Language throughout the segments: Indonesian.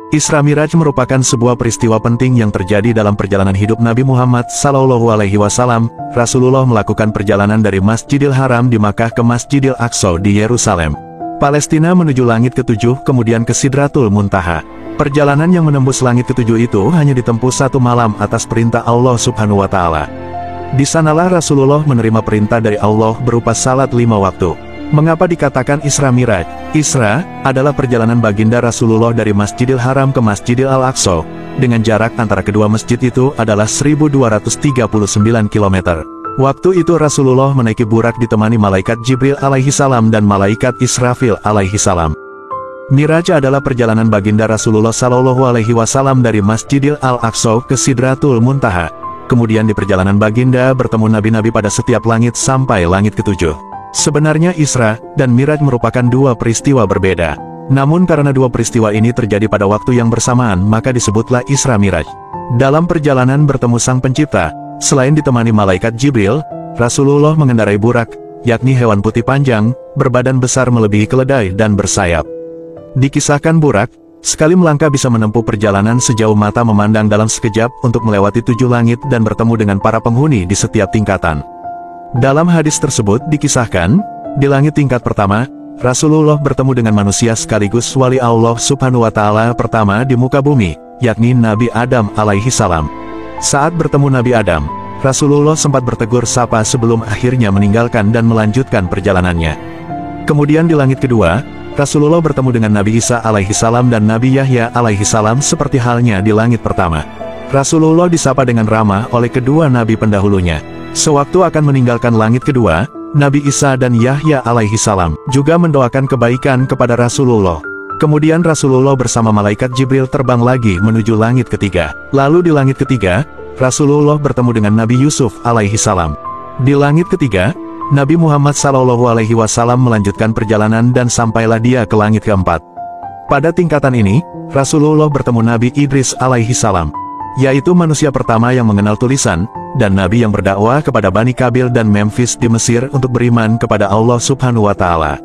Isra Miraj merupakan sebuah peristiwa penting yang terjadi dalam perjalanan hidup Nabi Muhammad SAW. Rasulullah melakukan perjalanan dari Masjidil Haram di Makkah ke Masjidil Aqsa di Yerusalem, Palestina menuju langit ketujuh, kemudian ke Sidratul Muntaha. Perjalanan yang menembus langit ketujuh itu hanya ditempuh 1 malam atas perintah Allah Subhanahu wa Ta'ala. Di sanalah Rasulullah menerima perintah dari Allah berupa salat 5 waktu. Mengapa dikatakan Isra Miraj? Isra adalah perjalanan baginda Rasulullah dari Masjidil Haram ke Masjidil Al-Aqsa, dengan jarak antara kedua masjid itu adalah 1239 km. Waktu itu Rasulullah menaiki burak ditemani malaikat Jibril alaihi salam dan malaikat Israfil alaihi salam. Miraj adalah perjalanan baginda Rasulullah SAW dari Masjidil Al-Aqsa ke Sidratul Muntaha. Kemudian di perjalanan baginda bertemu nabi-nabi pada setiap langit sampai langit ketujuh. Sebenarnya Isra dan Miraj merupakan dua peristiwa berbeda. Namun karena dua peristiwa ini terjadi pada waktu yang bersamaan, maka disebutlah Isra Miraj. Dalam perjalanan bertemu Sang Pencipta, selain ditemani malaikat Jibril, Rasulullah mengendarai burak, yakni hewan putih panjang, berbadan besar melebihi keledai dan bersayap. Dikisahkan burak, sekali melangkah bisa menempuh perjalanan sejauh mata memandang dalam sekejap untuk melewati 7 langit dan bertemu dengan para penghuni di setiap tingkatan. Dalam hadis tersebut dikisahkan, di langit tingkat pertama, Rasulullah bertemu dengan manusia sekaligus wali Allah Subhanahu wa Ta'ala pertama di muka bumi, yakni Nabi Adam alaihi salam. Saat bertemu Nabi Adam, Rasulullah sempat bertegur sapa sebelum akhirnya meninggalkan dan melanjutkan perjalanannya. Kemudian di langit kedua, Rasulullah bertemu dengan Nabi Isa alaihi salam dan Nabi Yahya alaihi salam seperti halnya di langit pertama. Rasulullah disapa dengan ramah oleh kedua nabi pendahulunya. Sewaktu akan meninggalkan langit kedua, Nabi Isa dan Yahya alaihi salam juga mendoakan kebaikan kepada Rasulullah. Kemudian Rasulullah bersama malaikat Jibril terbang lagi menuju langit ketiga. Lalu di langit ketiga, Rasulullah bertemu dengan Nabi Yusuf alaihi salam. Di langit ketiga, Nabi Muhammad SAW melanjutkan perjalanan dan sampailah dia ke langit keempat. Pada tingkatan ini, Rasulullah bertemu Nabi Idris alaihi salam, yaitu manusia pertama yang mengenal tulisan, dan Nabi yang berdakwah kepada Bani Kabil dan Memphis di Mesir untuk beriman kepada Allah Subhanahu wa Ta'ala.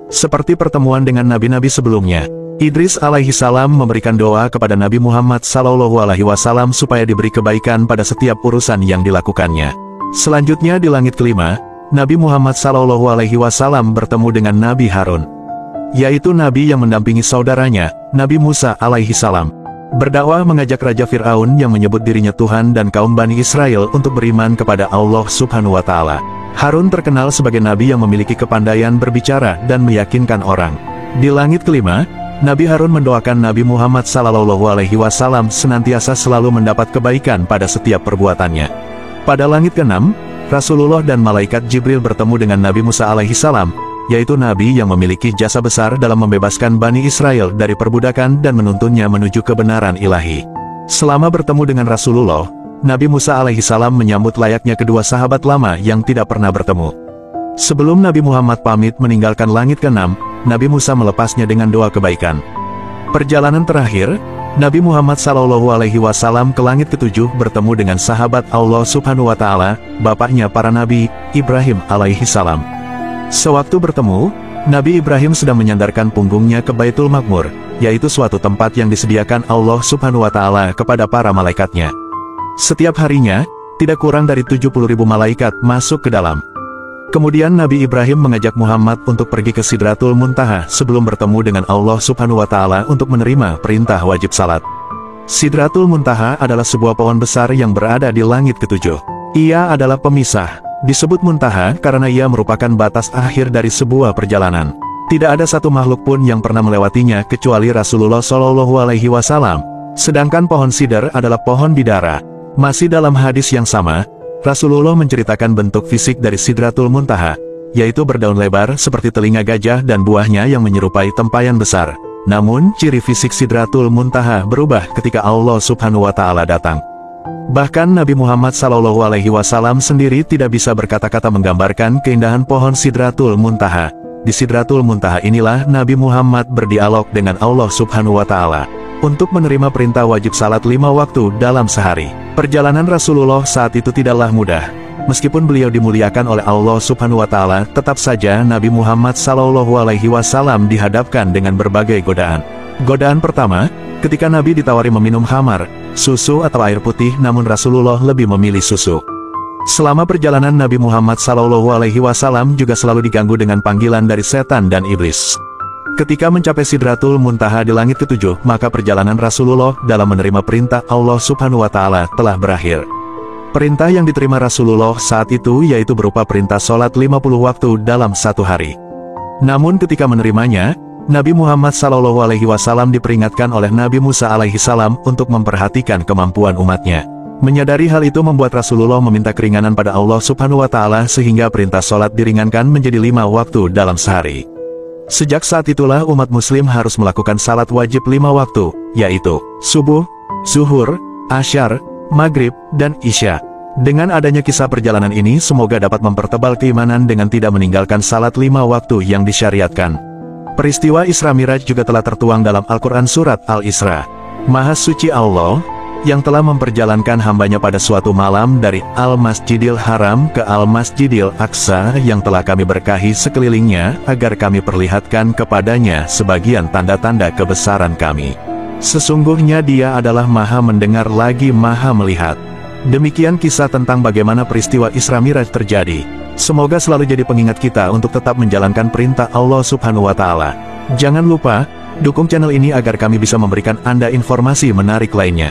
Seperti pertemuan dengan nabi-nabi sebelumnya, Idris alaihi salam memberikan doa kepada Nabi Muhammad SAW supaya diberi kebaikan pada setiap urusan yang dilakukannya. Selanjutnya di langit kelima, Nabi Muhammad SAW bertemu dengan Nabi Harun, yaitu nabi yang mendampingi saudaranya, Nabi Musa alaihi salam, berdakwah mengajak Raja Fir'aun yang menyebut dirinya Tuhan dan kaum Bani Israel untuk beriman kepada Allah Subhanahu wa Ta'ala. Harun terkenal sebagai nabi yang memiliki kepandaian berbicara dan meyakinkan orang. Di langit kelima, Nabi Harun mendoakan Nabi Muhammad SAW senantiasa selalu mendapat kebaikan pada setiap perbuatannya. Pada langit keenam, Rasulullah dan malaikat Jibril bertemu dengan Nabi Musa alaihi salam, yaitu nabi yang memiliki jasa besar dalam membebaskan Bani Israel dari perbudakan dan menuntunnya menuju kebenaran ilahi. Selama bertemu dengan Rasulullah, Nabi Musa alaihi salam menyambut layaknya kedua sahabat lama yang tidak pernah bertemu. Sebelum Nabi Muhammad pamit meninggalkan langit keenam, Nabi Musa melepasnya dengan doa kebaikan. Perjalanan terakhir, Nabi Muhammad SAW ke langit ketujuh bertemu dengan sahabat Allah Subhanahu wa Ta'ala, bapaknya para nabi, Ibrahim alaihi salam. Sewaktu bertemu, Nabi Ibrahim sedang menyandarkan punggungnya ke Baitul Maqmur, yaitu suatu tempat yang disediakan Allah Subhanahu wa Ta'ala kepada para malaikatnya. Setiap harinya, tidak kurang dari 70.000 malaikat masuk ke dalam. Kemudian Nabi Ibrahim mengajak Muhammad untuk pergi ke Sidratul Muntaha sebelum bertemu dengan Allah Subhanahu wa Ta'ala untuk menerima perintah wajib salat. Sidratul Muntaha adalah sebuah pohon besar yang berada di langit ketujuh. Ia adalah pemisah. Disebut Muntaha karena ia merupakan batas akhir dari sebuah perjalanan. Tidak ada satu makhluk pun yang pernah melewatinya kecuali Rasulullah SAW. Sedangkan pohon sidar adalah pohon bidara. Masih dalam hadis yang sama, Rasulullah menceritakan bentuk fisik dari Sidratul Muntaha, yaitu berdaun lebar seperti telinga gajah dan buahnya yang menyerupai tempayan besar. Namun, ciri fisik Sidratul Muntaha berubah ketika Allah Subhanahu wa Ta'ala datang. Bahkan Nabi Muhammad SAW sendiri tidak bisa berkata-kata menggambarkan keindahan pohon Sidratul Muntaha. Di Sidratul Muntaha inilah Nabi Muhammad berdialog dengan Allah Subhanahu wa Ta'ala untuk menerima perintah wajib salat 5 waktu dalam sehari. Perjalanan Rasulullah saat itu tidaklah mudah. Meskipun beliau dimuliakan oleh Allah Subhanahu wa Ta'ala, tetap saja Nabi Muhammad SAW dihadapkan dengan berbagai godaan. Godaan pertama, ketika Nabi ditawari meminum khamar, susu atau air putih, namun Rasulullah lebih memilih susu. Selama perjalanan Nabi Muhammad SAW juga selalu diganggu dengan panggilan dari setan dan iblis. Ketika mencapai Sidratul Muntaha di langit ketujuh, maka perjalanan Rasulullah dalam menerima perintah Allah Subhanahu wa Ta'ala telah berakhir. Perintah yang diterima Rasulullah saat itu yaitu berupa perintah sholat 50 waktu dalam satu hari. Namun ketika menerimanya, Nabi Muhammad SAW diperingatkan oleh Nabi Musa alaihissalam untuk memperhatikan kemampuan umatnya. Menyadari hal itu membuat Rasulullah meminta keringanan pada Allah Subhanahu wa Ta'ala sehingga perintah sholat diringankan menjadi 5 waktu dalam sehari. Sejak saat itulah umat muslim harus melakukan salat wajib 5 waktu, yaitu subuh, zuhur, asyar, maghrib, dan isya. Dengan adanya kisah perjalanan ini semoga dapat mempertebal keimanan dengan tidak meninggalkan salat 5 waktu yang disyariatkan. Peristiwa Isra Miraj juga telah tertuang dalam Al-Quran Surat Al-Isra. Maha suci Allah, yang telah memperjalankan hambanya pada suatu malam dari Al-Masjidil Haram ke Al-Masjidil Aqsa yang telah kami berkahi sekelilingnya, agar kami perlihatkan kepadanya sebagian tanda-tanda kebesaran kami. Sesungguhnya Dia adalah Maha mendengar lagi Maha melihat. Demikian kisah tentang bagaimana peristiwa Isra Miraj terjadi. Semoga selalu jadi pengingat kita untuk tetap menjalankan perintah Allah Subhanahu wa Ta'ala. Jangan lupa, dukung channel ini agar kami bisa memberikan Anda informasi menarik lainnya.